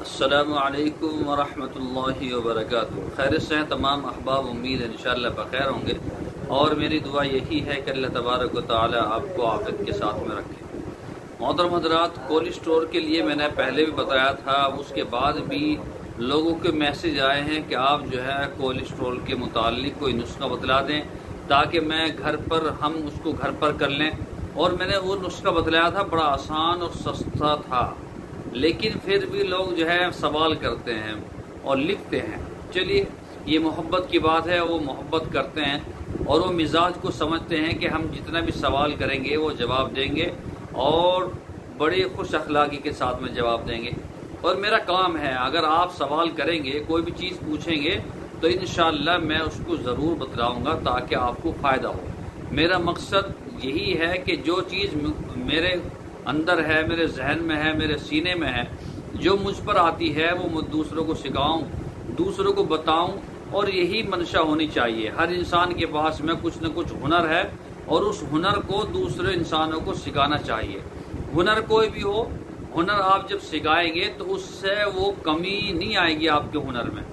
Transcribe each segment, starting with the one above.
السلام علیکم ورحمۃ اللہ وبرکاتہ۔ خیریت سے ہیں تمام احباب، امید ہے انشاءاللہ بخیر ہوں گے، اور میری دعا یہی ہے کہ اللہ تبارک و تعالی آپ کو عافیت کے ساتھ میں رکھے۔ محترم حضرات، کولڈ اسٹور کے لیے میں نے پہلے بھی بتایا تھا، اس کے بعد بھی لوگوں کے میسج آئے ہیں کہ آپ جو ہے کولڈ اسٹور کے متعلق کوئی نسخہ بتلا دیں تاکہ میں ہم اس کو گھر پر کر لیں۔ اور میں نے وہ نسخہ بتلایا تھا، بڑا آسان اور سستا تھا، لیکن پھر بھی لوگ جو ہے سوال کرتے ہیں اور لکھتے ہیں۔ چلیے، یہ محبت کی بات ہے، وہ محبت کرتے ہیں اور وہ مزاج کو سمجھتے ہیں کہ ہم جتنا بھی سوال کریں گے وہ جواب دیں گے، اور بڑی خوش اخلاقی کے ساتھ میں جواب دیں گے۔ اور میرا کام ہے، اگر آپ سوال کریں گے، کوئی بھی چیز پوچھیں گے، تو انشاءاللہ میں اس کو ضرور بتلاؤں گا تاکہ آپ کو فائدہ ہو۔ میرا مقصد یہی ہے کہ جو چیز میرے اندر ہے، میرے ذہن میں ہے، میرے سینے میں ہے، جو مجھ پر آتی ہے وہ میں دوسروں کو سکھاؤں، دوسروں کو بتاؤں، اور یہی منشا ہونی چاہیے۔ ہر انسان کے پاس میں کچھ نہ کچھ ہنر ہے، اور اس ہنر کو دوسرے انسانوں کو سکھانا چاہیے۔ ہنر کوئی بھی ہو، ہنر آپ جب سکھائیں گے تو اس سے وہ کمی نہیں آئے گی آپ کے ہنر میں،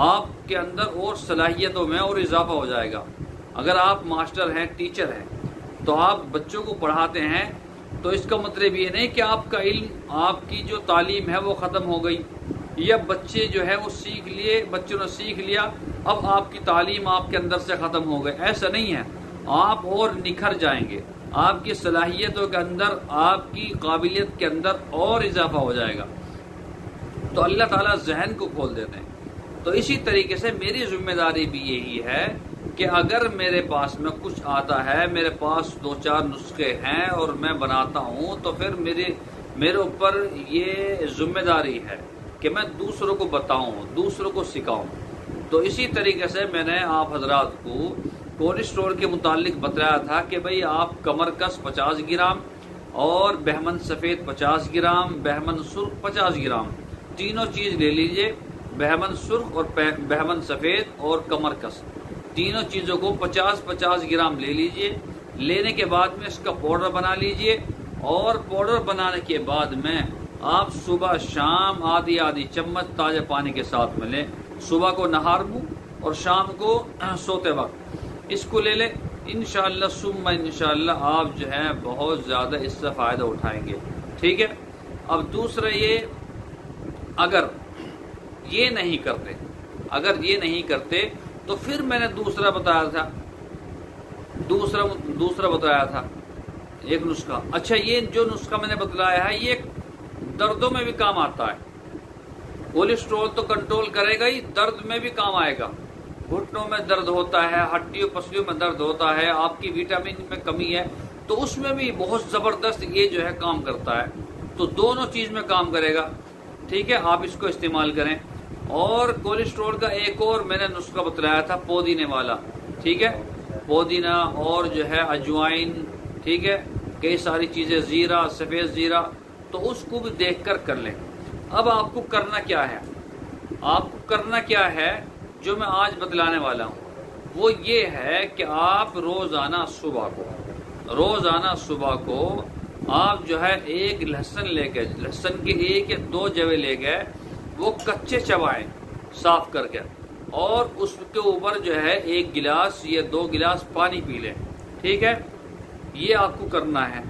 آپ کے اندر اور صلاحیتوں میں اور اضافہ ہو جائے گا۔ اگر آپ ماسٹر ہیں، ٹیچر ہیں، تو آپ بچوں کو پڑھاتے ہیں، تو اس کا مطلب یہ نہیں کہ آپ کا علم، آپ کی جو تعلیم ہے وہ ختم ہو گئی، یا بچے جو ہے وہ سیکھ لیے، بچوں نے سیکھ لیا، اب آپ کی تعلیم آپ کے اندر سے ختم ہو گئی۔ ایسا نہیں ہے، آپ اور نکھر جائیں گے، آپ کی صلاحیتوں کے اندر، آپ کی قابلیت کے اندر اور اضافہ ہو جائے گا۔ تو اللہ تعالیٰ ذہن کو کھول دیتے ہیں۔ تو اسی طریقے سے میری ذمہ داری بھی یہی ہے کہ اگر میرے پاس میں کچھ آتا ہے، میرے پاس 2-4 نسخے ہیں اور میں بناتا ہوں، تو پھر میرے اوپر یہ ذمہ داری ہے کہ میں دوسروں کو بتاؤں، دوسروں کو سکھاؤں۔ تو اسی طریقے سے میں نے آپ حضرات کو کولڈ اسٹور کے متعلق بتایا تھا کہ بھئی آپ کمر کس 50 گرام اور بہمن سفید 50 گرام، بہمن سرخ 50 گرام، تینوں چیز لے لیجئے، بہمن سرخ اور بہمن سفید اور کمر کس، تینوں چیزوں کو 50-50 گرام لے لیجئے۔ لینے کے بعد میں اس کا پاؤڈر بنا لیجئے، اور پاؤڈر بنانے کے بعد میں آپ صبح شام آدھی چمچ تازہ پانی کے ساتھ میں لیں۔ صبح کو نہار منہ اور شام کو سوتے وقت اس کو لے لیں۔ انشاءاللہ ثم انشاءاللہ آپ جو ہے بہت زیادہ اس سے فائدہ اٹھائیں گے، ٹھیک ہے۔ اب دوسرا یہ، اگر یہ نہیں کرتے تو پھر میں نے دوسرا بتایا تھا ایک نسخہ۔ اچھا، یہ جو نسخہ میں نے بتلایا ہے یہ دردوں میں بھی کام آتا ہے۔ کولیسٹرول تو کنٹرول کرے گا ہی، درد میں بھی کام آئے گا۔ گھٹنوں میں درد ہوتا ہے، ہڈیوں پسلیوں میں درد ہوتا ہے، آپ کی وٹامن میں کمی ہے، تو اس میں بھی بہت زبردست یہ جو ہے کام کرتا ہے۔ تو دونوں چیز میں کام کرے گا، ٹھیک ہے، آپ اس کو استعمال کریں۔ اور کولیسٹرول کا ایک اور میں نے نسخہ بتلایا تھا، پودینے والا، ٹھیک ہے، پودینہ اور جو ہے اجوائن، ٹھیک ہے، کئی ساری چیزیں، زیرہ، سفید زیرہ، تو اس کو بھی دیکھ کر لیں۔ اب آپ کو کرنا کیا ہے، جو میں آج بتلانے والا ہوں وہ یہ ہے کہ آپ روزانہ صبح کو آپ جو ہے ایک لہسن کے 1 یا 2 جوے لے گئے، وہ کچے چبائیں صاف کر کے، اور اس کے اوپر جو ہے 1 گلاس یا 2 گلاس پانی پی لیں، ٹھیک ہے۔ یہ آپ کو کرنا ہے۔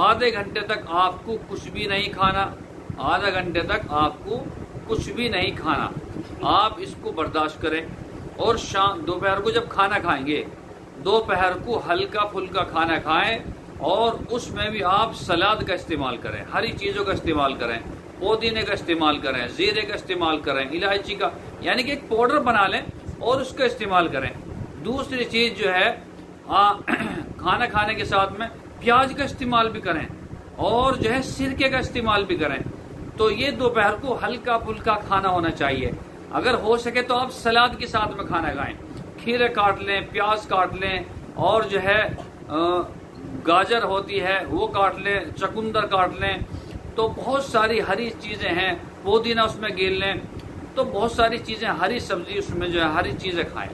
آدھے گھنٹے تک آپ کو کچھ بھی نہیں کھانا، آپ اس کو برداشت کریں۔ اور دوپہر کو جب کھانا کھائیں گے، دوپہر کو ہلکا پھلکا کھانا کھائیں، اور اس میں بھی آپ سلاد کا استعمال کریں، ہری چیزوں کا استعمال کریں، پودینے کا استعمال کریں، زیرے کا استعمال کریں، الائچی کا، یعنی کہ ایک پاؤڈر بنا لیں اور اس کا استعمال کریں۔ دوسری چیز جو ہے، کھانا کھانے کے ساتھ میں پیاز کا استعمال بھی کریں، اور جو ہے سرکے کا استعمال بھی کریں۔ تو یہ دوپہر کو ہلکا پھلکا کھانا ہونا چاہیے۔ اگر ہو سکے تو آپ سلاد کے ساتھ میں کھانا کھائیں، کھیرے کاٹ لیں، پیاز کاٹ لیں، اور جو ہے گاجر ہوتی ہے وہ کاٹ لیں، چقندر کاٹ لیں، تو بہت ساری ہری چیزیں ہیں، پودینہ اس میں گیل لیں، تو بہت ساری چیزیں، ہری سبزی اس میں جو ہے ہری چیزیں کھائیں۔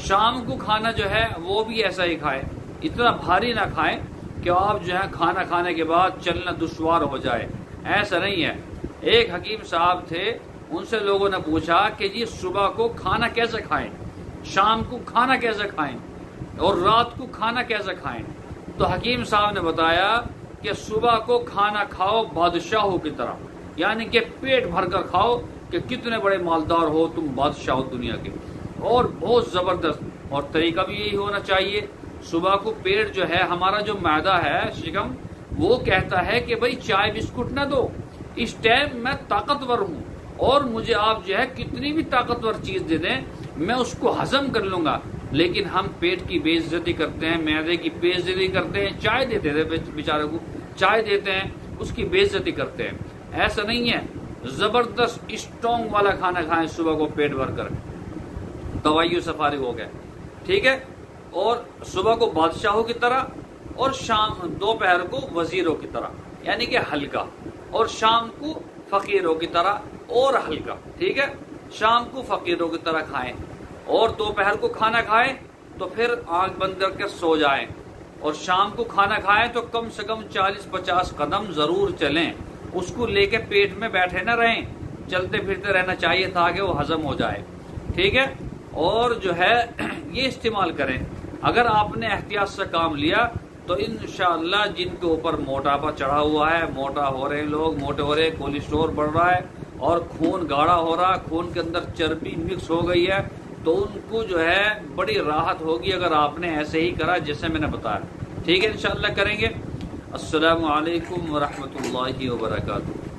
شام کو کھانا جو ہے وہ بھی ایسا ہی کھائیں، اتنا بھاری نہ کھائیں کہ آپ جو ہے کھانا کھانے کے بعد چلنا دشوار ہو جائے، ایسا نہیں ہے۔ ایک حکیم صاحب تھے، ان سے لوگوں نے پوچھا کہ جی صبح کو کھانا کیسے کھائیں، شام کو کھانا کیسے کھائیں اور رات کو کھانا کیسے کھائیں؟ تو حکیم صاحب نے بتایا کہ صبح کو کھانا کھاؤ بادشاہوں کی طرح، یعنی کہ پیٹ بھر کر کھاؤ کہ کتنے بڑے مالدار ہو تم، بادشاہ ہو دنیا کے، اور بہت زبردست۔ اور طریقہ بھی یہی ہونا چاہیے۔ صبح کو پیٹ جو ہے ہمارا، جو معدہ ہے شکم، وہ کہتا ہے کہ بھئی چائے بسکٹ نہ دو، اس ٹائم میں طاقتور ہوں اور مجھے آپ جو ہے کتنی بھی طاقتور چیز دے دیں میں اس کو ہضم کر لوں گا، لیکن ہم پیٹ کی بے عزتی کرتے ہیں، معدے کی بے عزتی کرتے ہیں، چائے دیتے تھے بیچارے کو، چائے دیتے ہیں اس کی بے عزتی کرتے ہیں۔ ایسا نہیں ہے، زبردست اسٹرانگ والا کھانا کھائیں صبح کو پیٹ بھر کر، دوائیوں سے فارغ ہو گئے، ٹھیک ہے؟ اور صبح کو بادشاہوں کی طرح اور دوپہر کو وزیروں کی طرح، یعنی کہ ہلکا، اور شام کو فقیروں کی طرح اور ہلکا، ٹھیک ہے؟ شام کو فقیروں کی طرح کھائیں، اور دوپہر کو کھانا کھائیں تو پھر آنکھ بند کر کے سو جائیں، اور شام کو کھانا کھائیں تو کم سے کم 40-50 قدم ضرور چلیں، اس کو لے کے پیٹ میں بیٹھے نہ رہیں، چلتے پھرتے رہنا چاہیے تاکہ وہ ہضم ہو جائے، ٹھیک ہے؟ اور جو ہے یہ استعمال کریں۔ اگر آپ نے احتیاط سے کام لیا تو انشاءاللہ جن کے اوپر موٹاپا چڑھا ہوا ہے، موٹا ہو رہے ہیں لوگ، موٹے ہو رہے ہیں، کولیسٹرول بڑھ رہا ہے اور خون گاڑھا ہو رہا ہے، خون کے اندر چربی مکس ہو گئی ہے، تو ان کو جو ہے بڑی راحت ہوگی اگر آپ نے ایسے ہی کرا جیسے میں نے بتایا، ٹھیک ہے؟ انشاءاللہ کریں گے۔ السلام علیکم ورحمۃ اللہ وبرکاتہ۔